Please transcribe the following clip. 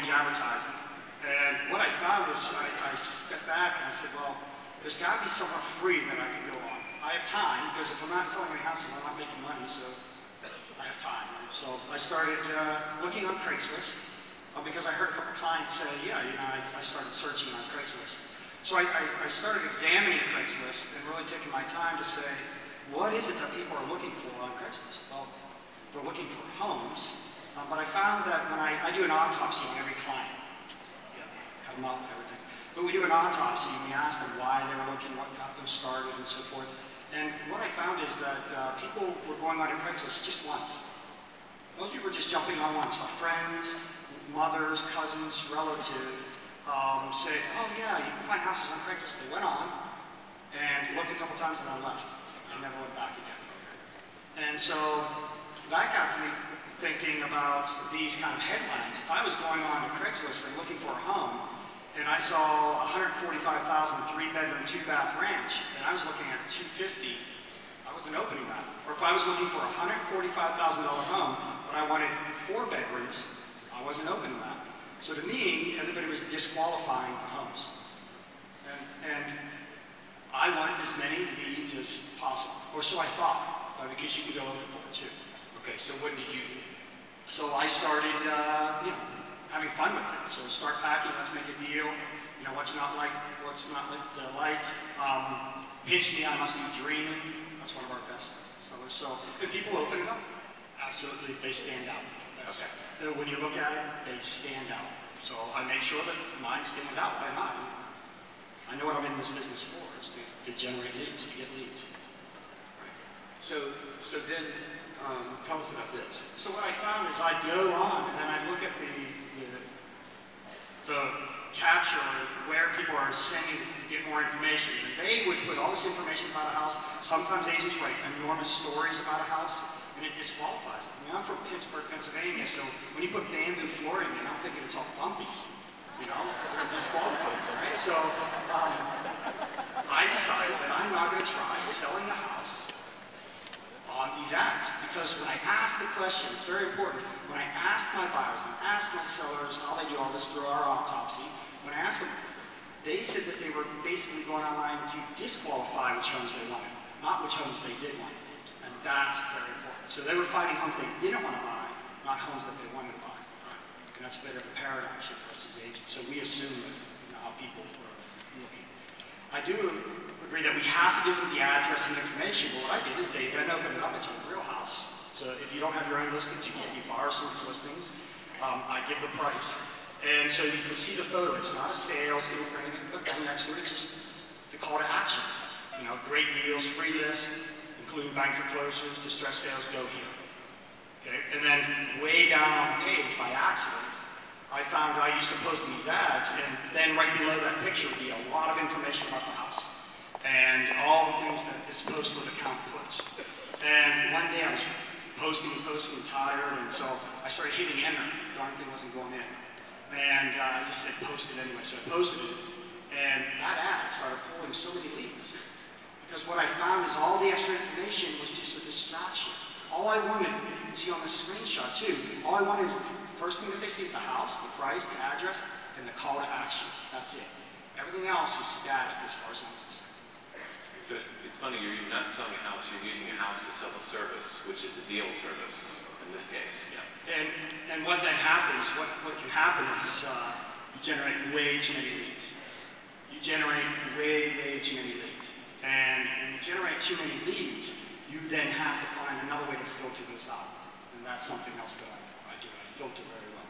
use advertising. And what I found was I stepped back and I said, well, there's got to be somewhere free that I can go on. I have time, because if I'm not selling any houses, I'm not making money, so I have time. So I started looking on Craigslist, because I heard a couple clients say, yeah, you know, I started searching on Craigslist. So I started examining Craigslist and really taking my time to say, what is it that people are looking for on Craigslist? Well, they're looking for homes, but I found that when I do an autopsy on every client, cut them up and everything, but we do an autopsy and we ask them why they were looking, what got them started, and so forth. And what I found is that people were going on to Craigslist just once. Most people were just jumping on once. So friends, mothers, cousins, relative say, oh yeah, you can find houses on Craigslist. They went on and looked a couple times and then left. And never went back again. And so that got to me thinking about these kind of headlines. If I was going on to Craigslist and looking for a home, and I saw 145,000 3-bedroom, 2-bath ranch, and I was looking at 250, I wasn't opening that. Or if I was looking for a $145,000 home, but I wanted 4 bedrooms, I wasn't opening that. So to me, everybody was disqualifying the homes. And I want as many leads as possible, or so I thought, because you can go overboard too. Okay, so what did you do? So I started, you know, having fun with it. So start packing, let's make a deal. You know, what's not like. Pinch me, I must be dreaming. That's one of our best sellers. So if people open it up, absolutely, they stand out. That's, okay. When you look at it, they stand out. So I make sure that mine stands out. Why not? I know what I'm in this business for, is to generate leads, to get leads. Right. So then, tell us about this. So what I found is I'd go on and then I'd look at the capture where people are sending to get more information. And they would put all this information about a house. Sometimes agents write enormous stories about a house, and it disqualifies it. I mean, I'm from Pittsburgh, Pennsylvania, so when you put bamboo flooring in, I'm thinking it's all bumpy. You know, it disqualifies it, right? So I decided that I'm not going to try selling a house on these ads, because when I asked the question, it's very important, when I asked my buyers and asked my sellers how they do all this through our autopsy, when I asked them, they said that they were basically going online to disqualify which homes they wanted, not which homes they did want. And that's very important. So they were finding homes they didn't want to buy, not homes that they wanted to buy. And that's a bit of a paradigm shift for us as agents. So we assume that, you know, how people were looking. I do agree that we have to give them the address and information, but what I did is they then open it up. It's a real house. So if you don't have your own listings, you borrow someone's listings. I give the price. And so you can see the photo. It's not a sales deal or anything, but then next to it, it's just the call to action. You know, great deals, free list, including bank foreclosures, distressed sales, go here. Okay? And then way down on the page, by accident, I found I used to post these ads, and then right below that picture would be a lot of information about the house and all the things that this posted account puts. And one day I was posting, tired, and so I started hitting enter. Darn thing wasn't going in. And I just said post it anyway, so I posted it, and that ad started pulling so many leads. Because what I found is all the extra information was just a distraction. All I wanted, you can see on the screenshot too, all I wanted is the first thing that they see is the house, the price, the address, and the call to action. That's it. Everything else is static as far as I'm concerned. So it's funny, you're not selling a house, you're using a house to sell a service, which is a deal service in this case. Yeah. And what then happens, what can happen is you generate way too many leads. You generate way too many leads. And when you generate too many leads, you then have to find another way to filter those out. And that's something else that I do. I filter very well.